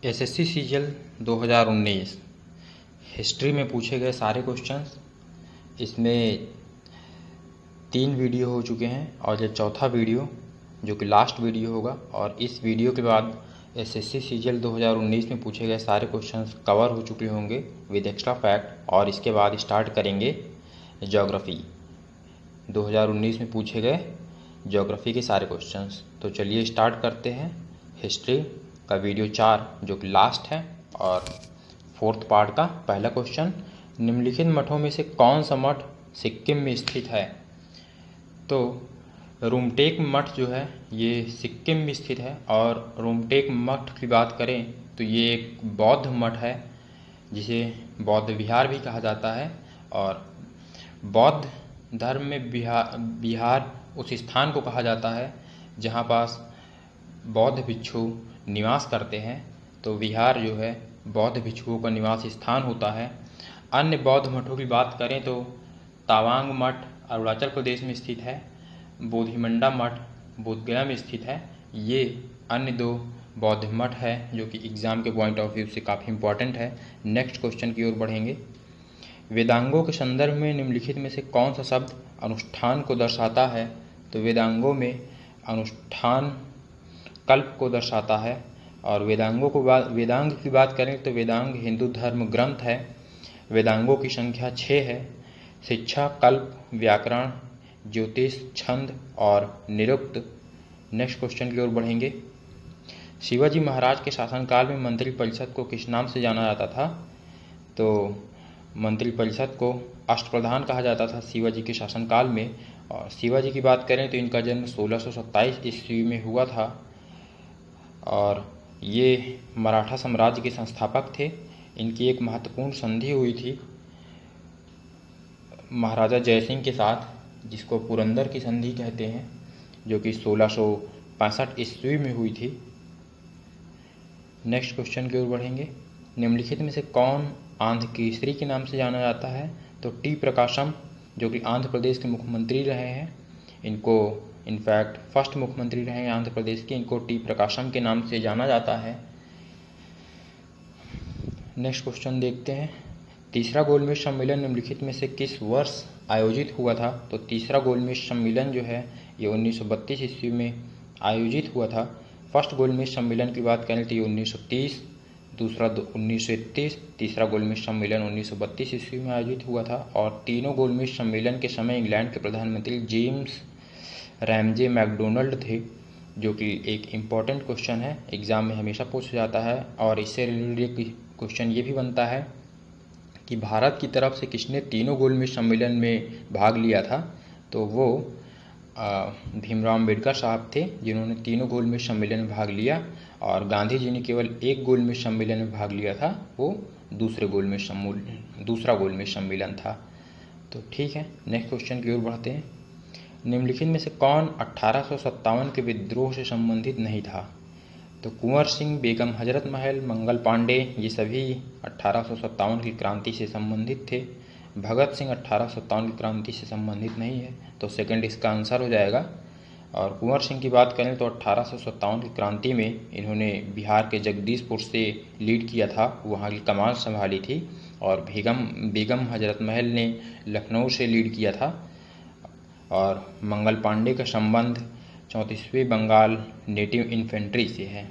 SSC CGL 2019 history में पूछे गए सारे क्वेश्चंस। इसमें 3 वीडियो हो चुके हैं और ये चौथा वीडियो जो कि लास्ट वीडियो होगा। और इस वीडियो के बाद एसएससी सीजीएल 2019 में पूछे गए सारे क्वेश्चंस कवर हो चुके होंगे विद एक्स्ट्रा फैक्ट। और इसके बाद स्टार्ट करेंगे ज्योग्राफी। 2019 में पूछे गए ज्योग्राफी के सारे क्वेश्चंस। तो चलिए स्टार्ट करते हैं हिस्ट्री का वीडियो 4 जो कि लास्ट है और 4th पार्ट का पहला क्वेश्चन। निम्नलिखित मठों में से कौन सा मठ सिक्किम में स्थित है? तो रुमटेक मठ जो है ये सिक्किम में स्थित है। और रुमटेक मठ की बात करें तो ये एक बौद्ध मठ है जिसे बौद्ध विहार भी कहा जाता है। और बौद्ध धर्म में विहार उस स्थान को कहा जाता है जहाँ पास बौद्ध भिक्षु निवास करते हैं। तो विहार जो है बौद्ध भिक्षुओं का निवास स्थान होता है। अन्य बौद्ध मठों की बात करें तो तावांग मठ अरुणाचल प्रदेश में स्थित है। बोधिमंडा मठ बोधगया में स्थित है। ये अन्य 2 बौद्ध मठ है जो कि एग्ज़ाम के पॉइंट ऑफ व्यू से काफ़ी इंपॉर्टेंट है। नेक्स्ट क्वेश्चन की ओर बढ़ेंगे। वेदांगों के संदर्भ में निम्नलिखित में से कौन सा शब्द अनुष्ठान को दर्शाता है? तो वेदांगों में अनुष्ठान कल्प को दर्शाता है। और वेदांग की बात करें तो वेदांग हिंदू धर्म ग्रंथ है। वेदांगों की संख्या 6 है। शिक्षा, कल्प, व्याकरण, ज्योतिष, छंद और निरुक्त। नेक्स्ट क्वेश्चन की ओर बढ़ेंगे। शिवाजी महाराज के शासनकाल में मंत्रिपरिषद को किस नाम से जाना जाता था? तो मंत्रिपरिषद को अष्टप्रधान कहा जाता था शिवाजी के शासनकाल में। और शिवाजी की बात करें तो इनका जन्म 1627 ईस्वी में हुआ था। और ये मराठा साम्राज्य के संस्थापक थे। इनकी एक महत्वपूर्ण संधि हुई थी महाराजा जयसिंह के साथ जिसको पुरंदर की संधि कहते हैं, जो कि 1665 ईस्वी में हुई थी। नेक्स्ट क्वेश्चन की ओर बढ़ेंगे। निम्नलिखित में से कौन आंध्र केसरी के नाम से जाना जाता है? तो टी प्रकाशम जो कि आंध्र प्रदेश के मुख्यमंत्री रहे हैं, इनको इनफैक्ट फर्स्ट मुख्यमंत्री रहे हैं आंध्र प्रदेश के, इनको टी प्रकाशम के नाम से जाना जाता है। नेक्स्ट क्वेश्चन देखते हैं। तीसरा गोलमेज सम्मेलन निम्नलिखित में से किस वर्ष आयोजित हुआ था? तो तीसरा गोलमेज सम्मेलन जो है ये 1932 ईस्वी में आयोजित हुआ था। फर्स्ट गोलमेज सम्मेलन की बात करें तो ये 1930, दूसरा 1931, तीसरा गोलमेज सम्मेलन 1932 ईस्वी में आयोजित हुआ था। और तीनों गोलमेज सम्मेलन के समय इंग्लैंड के प्रधानमंत्री जेम्स रैमजे मैकडोनल्ड थे, जो कि एक इम्पॉर्टेंट क्वेश्चन है, एग्ज़ाम में हमेशा पूछा जाता है। और इससे रिलेटेड क्वेश्चन ये भी बनता है कि भारत की तरफ से किसने तीनों गोलमेज सम्मेलन में भाग लिया था? तो वो भीमराव अम्बेडकर साहब थे जिन्होंने तीनों गोलमेज सम्मेलन में भाग लिया। और गांधी जी ने केवल एक गोलमेज सम्मेलन में भाग लिया था, वो दूसरा गोलमेज सम्मेलन था। तो ठीक है, नेक्स्ट क्वेश्चन की ओर बढ़ते हैं। निम्नलिखित में से कौन 1857 के विद्रोह से संबंधित नहीं था? तो कुंवर सिंह, बेगम हजरत महल, मंगल पांडे ये सभी 1857 की क्रांति से संबंधित थे। भगत सिंह 1857 की क्रांति से संबंधित नहीं है, तो सेकंड इसका आंसर हो जाएगा। और कुंवर सिंह की बात करें तो 1857 की क्रांति में इन्होंने बिहार के जगदीशपुर से लीड किया था, वहाँ की कमान संभाली थी। और बेगम हजरत महल ने लखनऊ से लीड किया था। और मंगल पांडे का संबंध 34वीं बंगाल नेटिव इन्फेंट्री से है।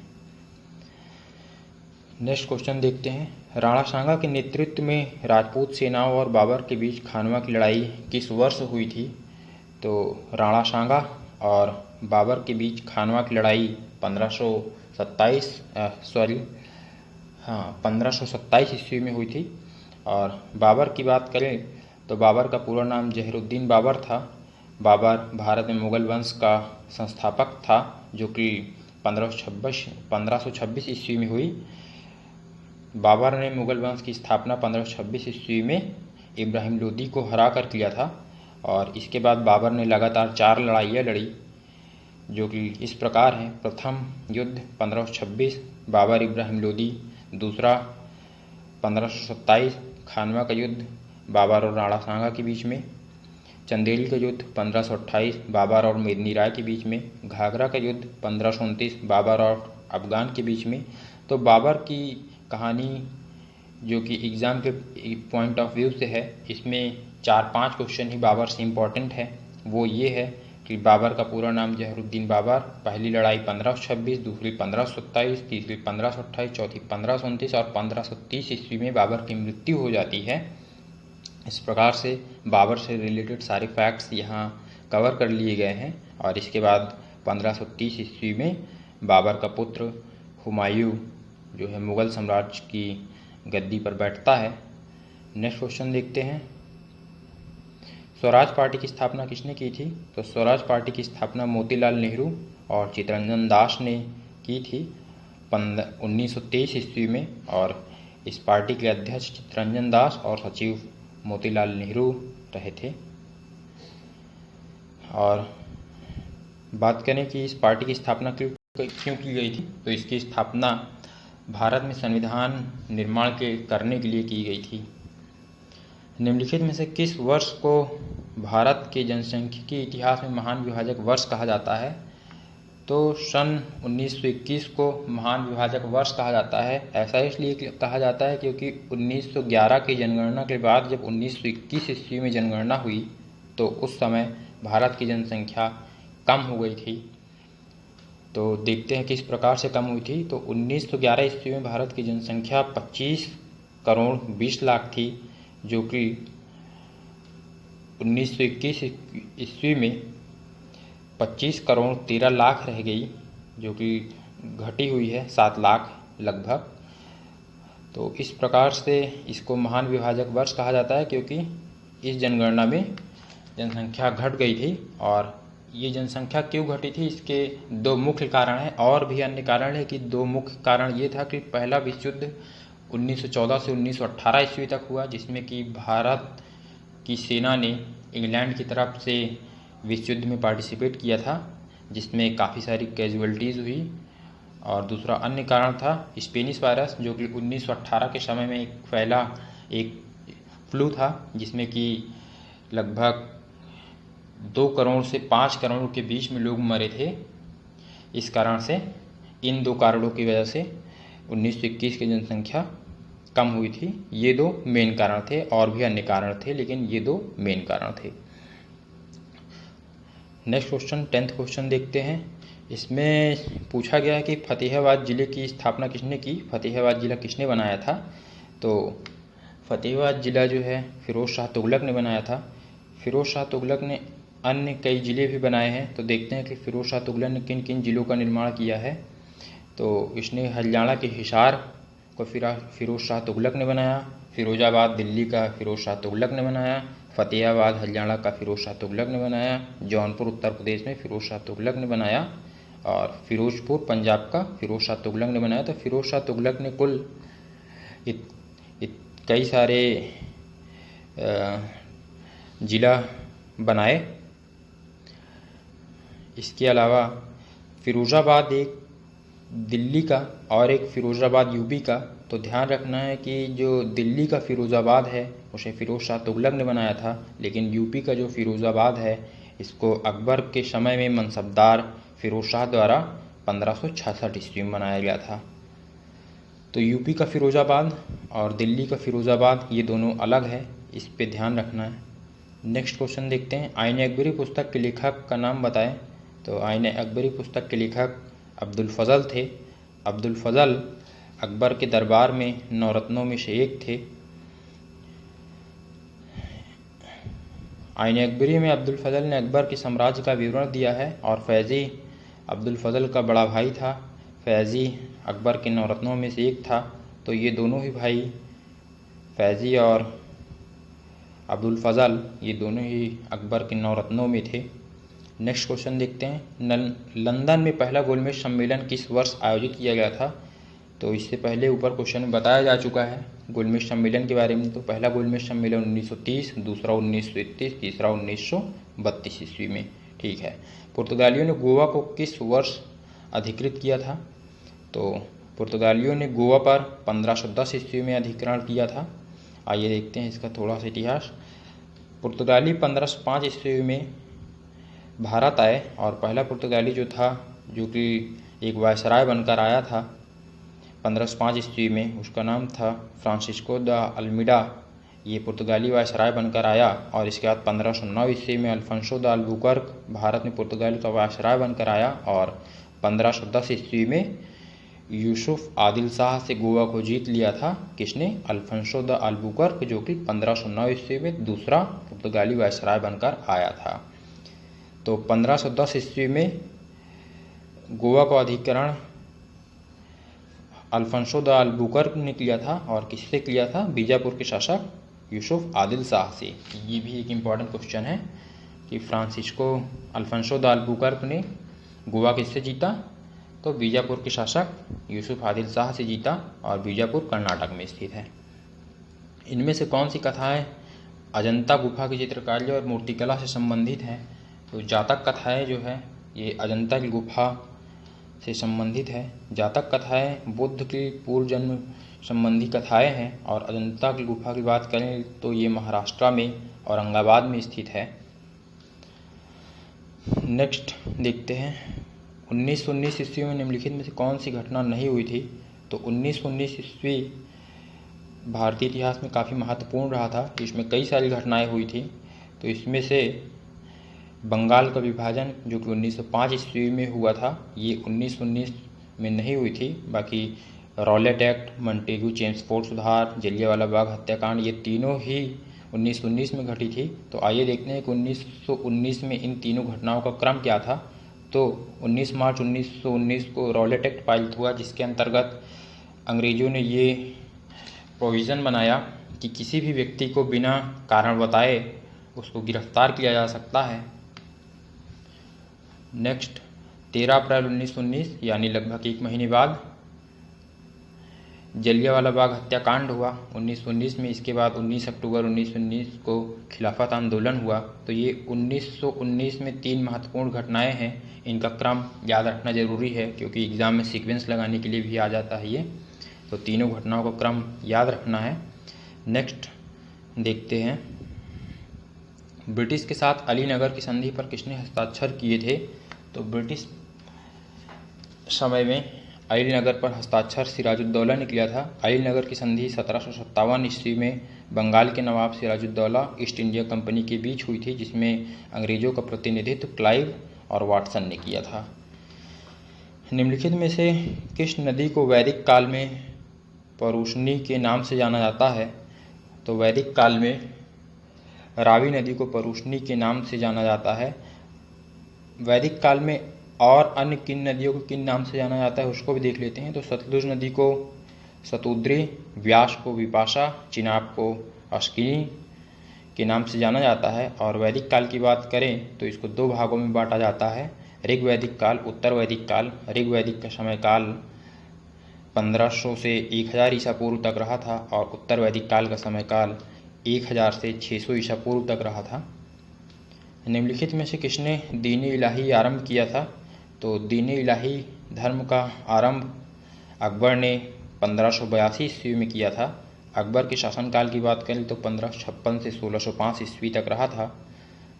नेक्स्ट क्वेश्चन देखते हैं। राणा सांगा के नेतृत्व में राजपूत सेनाओं और बाबर के बीच खानवा की लड़ाई किस वर्ष हुई थी? तो राणा सांगा और बाबर के बीच खानवा की लड़ाई 1527 ईस्वी में हुई थी। और बाबर की बात करें तो बाबर का पूरा नाम जहरुद्दीन बाबर था। बाबर भारत में मुगल वंश का संस्थापक था, जो कि 1526 ईस्वी में हुई। बाबर ने मुगल वंश की स्थापना 1526 ईस्वी में इब्राहिम लोदी को हरा कर किया था। और इसके बाद बाबर ने लगातार 4 लड़ाइयाँ लड़ी, जो कि इस प्रकार हैं। प्रथम युद्ध 1526 बाबर इब्राहिम लोदी, दूसरा 1527 खानवा का युद्ध बाबर और राणा सांगा के बीच में, चंदेरी का युद्ध 1528 बाबर और मेदिनी राय के बीच में, घाघरा का युद्ध 1529 बाबर और अफगान के बीच में, तो बाबर की कहानी जो कि एग्ज़ाम के पॉइंट ऑफ व्यू से है, इसमें 4-5 क्वेश्चन ही बाबर से इम्पॉर्टेंट है। वो ये है कि बाबर का पूरा नाम जहरुद्दीन बाबर, पहली लड़ाई 1526, दूसरी 1527, तीसरी 1528, चौथी 1529 और 1530 ईस्वी में बाबर की मृत्यु हो जाती है। इस प्रकार से बाबर से रिलेटेड सारे फैक्ट्स यहाँ कवर कर लिए गए हैं। और इसके बाद 1530 ईस्वी में बाबर का पुत्र हुमायूं जो है मुग़ल साम्राज्य की गद्दी पर बैठता है। नेक्स्ट क्वेश्चन देखते हैं, स्वराज पार्टी की स्थापना किसने की थी? तो स्वराज पार्टी की स्थापना मोतीलाल नेहरू और चित्तरंजन दास ने की थी 1923 ईस्वी में। और इस पार्टी के अध्यक्ष चित्तरंजन दास और सचिव मोतीलाल नेहरू रहे थे। और बात करें कि इस पार्टी की स्थापना क्यों की गई थी, तो इसकी स्थापना भारत में संविधान निर्माण करने के लिए की गई थी। निम्नलिखित में से किस वर्ष को भारत के जनसांख्यिकी इतिहास में महान विभाजक वर्ष कहा जाता है? तो सन 1921 को महान विभाजक वर्ष कहा जाता है। ऐसा इसलिए कहा जाता है क्योंकि 1911 की जनगणना के बाद जब 1921 ईस्वी में जनगणना हुई तो उस समय भारत की जनसंख्या कम हो गई थी। तो देखते हैं किस प्रकार से कम हुई थी। तो 1911 ईस्वी में भारत की जनसंख्या 25 करोड़ 20 लाख थी, जो कि 1921 ईस्वी में 25 करोड़ 13 लाख रह गई, जो कि घटी हुई है 7 लाख लगभग। तो इस प्रकार से इसको महान विभाजक वर्ष कहा जाता है क्योंकि इस जनगणना में जनसंख्या घट गई थी। और ये जनसंख्या क्यों घटी थी, इसके 2 मुख्य कारण हैं। और भी अन्य कारण है कि 2 मुख्य कारण ये था कि पहला विश्व युद्ध 1914 से 1918 ईस्वी तक हुआ, जिसमें कि भारत की सेना ने इंग्लैंड की तरफ से विश्व युद्ध में पार्टिसिपेट किया था, जिसमें काफ़ी सारी कैजुअल्टीज़ हुई। और दूसरा अन्य कारण था स्पेनिश वायरस, जो कि 1918 के समय में फैला एक फ्लू था, जिसमें कि लगभग 2 करोड़ से 5 करोड़ के बीच में लोग मरे थे। इस कारण से इन 2 कारणों की वजह से 1921 की जनसंख्या कम हुई थी। ये 2 मेन कारण थे, और भी अन्य कारण थे, लेकिन ये 2 मेन कारण थे। नेक्स्ट क्वेश्चन 10th क्वेश्चन देखते हैं। इसमें पूछा गया है कि फतेहाबाद ज़िले की स्थापना किसने की? फतेहाबाद ज़िला किसने बनाया था? तो फतेहाबाद ज़िला जो है फिरोज़ शाह तुगलक ने बनाया था। फिरोज़ शाह तुगलक ने अन्य कई ज़िले भी बनाए हैं। तो देखते हैं कि फिरोज़ शाह तुगलक ने किन किन ज़िलों का निर्माण किया है। तो इसने हरियाणा के हिसार को फिरोज़ शाह तुगलक ने बनाया, फिरोज़ाबाद दिल्ली का फिरोज़ शाह तुगलक ने बनाया, फतेहाबाद हरियाणा का फिरोज़ शाह तुगलक ने बनाया, जौनपुर उत्तर प्रदेश में फिरोज़ शाह तुगलक ने बनाया, और फिरोज़पुर पंजाब का फिरोज़ शाह तुगलक ने बनाया। तो फिरोज़ शाह तुगलक ने कुल कई सारे ज़िला बनाए। इसके अलावा फिरोज़ाबाद एक दिल्ली का और एक फिरोज़ाबाद यूपी का। तो ध्यान रखना है कि जो दिल्ली का फिरोज़ाबाद है उसे फिरोज़ शाह तुगलक ने बनाया था, लेकिन यूपी का जो फिरोज़ाबाद है इसको अकबर के समय में मनसबदार फिरोज़ शाह द्वारा 1566 ईस्वी में बनाया गया था। तो यूपी का फिरोज़ाबाद और दिल्ली का फिरोज़ाबाद ये दोनों अलग है, इस पे ध्यान रखना है। नेक्स्ट क्वेश्चन देखते हैं, आईन अकबरी पुस्तक के लेखक का नाम बताएं। तो आईन अकबरी पुस्तक के लेखक अब्दुल फजल थे। अब्दुल फजल अकबर के दरबार में 9 रत्नों में से एक थे। आईन अकबरी में अब्दुल फजल ने अकबर के साम्राज्य का विवरण दिया है, और फैज़ी अब्दुल फजल का बड़ा भाई था। फैज़ी अकबर के 9 रत्नों में से एक था। तो ये दोनों ही भाई फैज़ी और अब्दुल फजल ये दोनों ही अकबर के 9 रत्नों में थे। नेक्स्ट क्वेश्चन देखते हैं, लंदन में पहला गोलमेज सम्मेलन किस वर्ष आयोजित किया गया था? तो इससे पहले ऊपर क्वेश्चन में बताया जा चुका है गोलमेज सम्मेलन के बारे में। तो पहला गोलमेज सम्मेलन 1930, दूसरा 1931, तीसरा 1932 ईस्वी में। ठीक है। पुर्तगालियों ने गोवा को किस वर्ष अधिकृत किया था? तो पुर्तगालियों ने गोवा पर 1510 ईस्वी में अधिग्रहण किया था। आइए देखते हैं इसका थोड़ा सा इतिहास। पुर्तगाली 1505 ईस्वी में भारत आए, और पहला पुर्तगाली जो था, जो कि एक वायसराय बनकर आया था 1505 ईस्वी में, उसका नाम था फ्रांसिस्को द अल्मीडा। ये पुर्तगाली वायसराय बनकर आया। और इसके बाद 1509 ईस्वी में अल्फांसो द अल्बुकर्क भारत में पुर्तगाल का वायसराय बनकर आया। और 1510 ईस्वी में यूसुफ आदिल शाह से गोवा को जीत लिया था। किसने? अल्फांसो द अल्बुकर्क, जो कि 1509 ईस्वी में दूसरा पुर्तगाली वायसराय बनकर आया था। तो 1510 ईस्वी में गोवा का अधिग्रहण अल्फांसो द अल्बुकर्क ने किया था। और किससे किया था? बीजापुर के शासक यूसुफ आदिल शाह से। ये भी एक इम्पॉर्टेंट क्वेश्चन है कि अल्फांसो द अल्बुकर्क ने गोवा किससे जीता? तो बीजापुर के शासक यूसुफ आदिल शाह से जीता। और बीजापुर कर्नाटक में स्थित है। इनमें से कौन सी कथाएं अजंता गुफा की चित्रकारी और मूर्तिकला से संबंधित हैं? तो जातक कथाएं जो है ये अजंता की गुफा से संबंधित है। जातक कथाएं बुद्ध की पूर्व जन्म संबंधी कथाएं हैं। और अजंता की गुफा की बात करें तो ये महाराष्ट्र में औरंगाबाद में स्थित है। नेक्स्ट देखते हैं 1919 ईस्वी में निम्नलिखित में से कौन सी घटना नहीं हुई थी? तो 1919 ईस्वी भारतीय इतिहास में काफ़ी महत्वपूर्ण रहा था। इसमें कई सारी घटनाएं हुई थी। तो इसमें से बंगाल का विभाजन जो कि 1905 ईस्वी में हुआ था, ये 1919 में नहीं हुई थी। बाकी रॉलेट एक्ट, मॉन्टेग्यू चेम्सफोर्ड सुधार, जलियांवाला बाग हत्याकांड, ये तीनों ही 1919 में घटी थी। तो आइए देखते हैं कि 1919 में इन तीनों घटनाओं का क्रम क्या था। तो 19 मार्च 1919 को रॉलेट एक्ट पारित हुआ, जिसके अंतर्गत अंग्रेज़ों ने ये प्रोविज़न बनाया कि किसी भी व्यक्ति को बिना कारण बताए उसको गिरफ्तार किया जा सकता है। नेक्स्ट 13 अप्रैल 1919 यानी लगभग एक महीने बाद जलियांवाला बाग हत्याकांड हुआ 1919 में। इसके बाद 19 अक्टूबर 1919 को खिलाफत आंदोलन हुआ। तो ये 1919 में तीन महत्वपूर्ण घटनाएं हैं। इनका क्रम याद रखना ज़रूरी है क्योंकि एग्ज़ाम में सीक्वेंस लगाने के लिए भी आ जाता है ये। तो तीनों घटनाओं का क्रम याद रखना है। नेक्स्ट देखते हैं ब्रिटिश के साथ अलीनगर की संधि पर किसने हस्ताक्षर किए थे? तो ब्रिटिश समय में अलीनगर पर हस्ताक्षर सिराजुद्दौला ने किया था। अलीनगर की संधि 1757 ईस्वी में बंगाल के नवाब सिराजुद्दौला ईस्ट इंडिया कंपनी के बीच हुई थी, जिसमें अंग्रेज़ों का प्रतिनिधित्व क्लाइव और वाटसन ने किया था। निम्नलिखित में से किस नदी को वैदिक काल में परुष्णी के नाम से जाना जाता है? तो वैदिक काल में रावी नदी को परुष्णी के नाम से जाना जाता है। वैदिक काल में और अन्य किन नदियों को किन नाम से जाना जाता है उसको भी देख लेते हैं। तो सतलुज नदी को शतुद्री, व्यास को विपाशा, चिनाब को अस्किनी के नाम से जाना जाता है। और वैदिक काल की बात करें तो इसको दो भागों में बांटा जाता है, ऋग वैदिक काल, उत्तर वैदिक काल। ऋग वैदिक का समय काल 1500 से 1000 ईसा पूर्व तक रहा था और उत्तर वैदिक काल का समय काल 1000 से 600 ईसा पूर्व तक रहा था। निम्नलिखित में से किसने दीन-ए इलाही आरंभ किया था? तो दीन-ए इलाही धर्म का आरंभ अकबर ने 1582 ईस्वी में किया था। अकबर के शासनकाल की बात करें तो 1556 से 1605 ईस्वी तक रहा था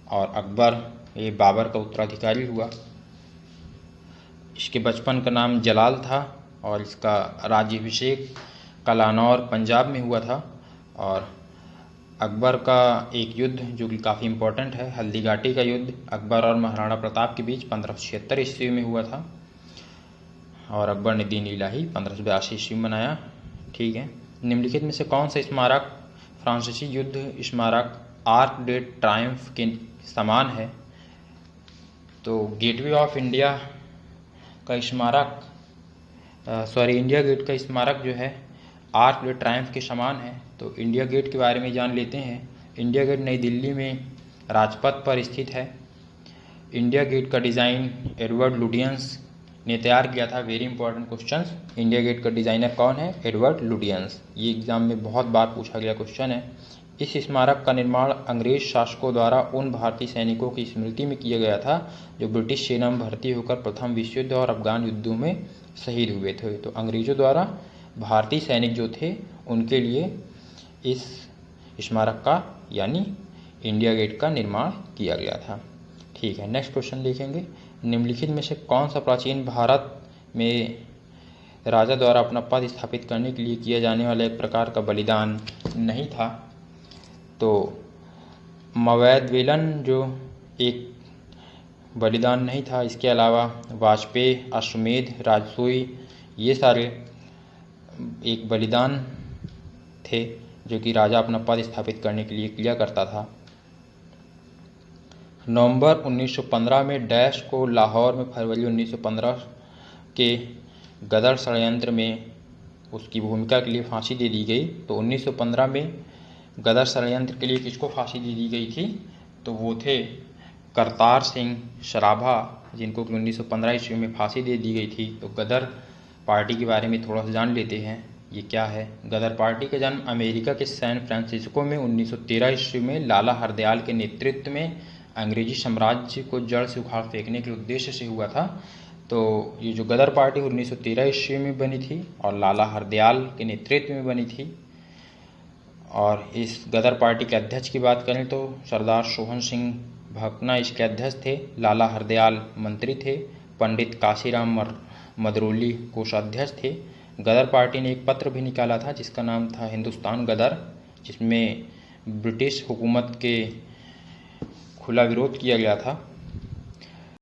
और अकबर ये बाबर का उत्तराधिकारी हुआ। इसके बचपन का नाम जलाल था और इसका राज्याभिषेक कलानौर पंजाब में हुआ था। और अकबर का एक युद्ध जो कि काफ़ी इम्पोर्टेंट है, हल्दीघाटी का युद्ध अकबर और महाराणा प्रताप के बीच 1576 ईस्वी में हुआ था और अकबर ने दीन इलाही 1582 ईस्वी में बनाया। ठीक है। निम्नलिखित में से कौन सा स्मारक फ्रांसीसी युद्ध स्मारक आर्क डे ट्रायम्फ के समान है? तो गेटवे ऑफ इंडिया का स्मारक इंडिया गेट का स्मारक जो है आर्क डे ट्रायम्फ के समान है। तो इंडिया गेट के बारे में जान लेते हैं। इंडिया गेट नई दिल्ली में राजपथ पर स्थित है। इंडिया गेट का डिज़ाइन एडवर्ड लुटियंस ने तैयार किया था। Very important question. India Gate का डिज़ाइनर कौन है? Edward Lutyens. ये एग्जाम में बहुत बार पूछा गया क्वेश्चन है। इस स्मारक का निर्माण अंग्रेज शासकों द्वारा उन भारतीय सैनिकों की स्मृति में किया गया था जो ब्रिटिश सेना में भर्ती होकर प्रथम विश्व युद्ध और अफगान युद्धों में शहीद हुए थे। तो अंग्रेजों द्वारा भारतीय सैनिक जो थे उनके लिए इस स्मारक का यानी इंडिया गेट का निर्माण किया गया था। ठीक है। नेक्स्ट क्वेश्चन देखेंगे। निम्नलिखित में से कौन सा प्राचीन भारत में राजा द्वारा अपना पद स्थापित करने के लिए किया जाने वाला एक प्रकार का बलिदान नहीं था। तो मवैदवेलन जो एक बलिदान नहीं था, इसके अलावा वाजपेयी, अश्वमेध, राजसूय, ये सारे एक बलिदान थे जो कि राजा अपना पद स्थापित करने के लिए किया करता था। नवंबर 1915 में डैश को लाहौर में फरवरी 1915 के गदर षड्यंत्र में उसकी भूमिका के लिए फांसी दे दी गई। तो 1915 में गदर षड्यंत्र के लिए किसको फांसी दे दी गई थी? तो वो थे करतार सिंह सराभा, जिनको कि 1915 ईस्वी में फांसी दे दी गई थी। तो गदर पार्टी के बारे में थोड़ा सा जान लेते हैं, ये क्या है। गदर पार्टी का जन्म अमेरिका के सैन फ्रांसिस्को में 1913 ईस्वी में लाला हरदयाल के नेतृत्व में अंग्रेजी साम्राज्य को जड़ से उखाड़ फेंकने के उद्देश्य से हुआ था। तो ये जो गदर पार्टी 1913 ईस्वी में बनी थी और लाला हरदयाल के नेतृत्व में बनी थी। और इस गदर पार्टी के अध्यक्ष की बात करें तो सरदार सोहन सिंह भकना इसके अध्यक्ष थे, लाला हरदयाल मंत्री थे, पंडित काशीराम मदरोली कोषाध्यक्ष थे। गदर पार्टी ने एक पत्र भी निकाला था जिसका नाम था हिंदुस्तान गदर, जिसमें ब्रिटिश हुकूमत के खुला विरोध किया गया था।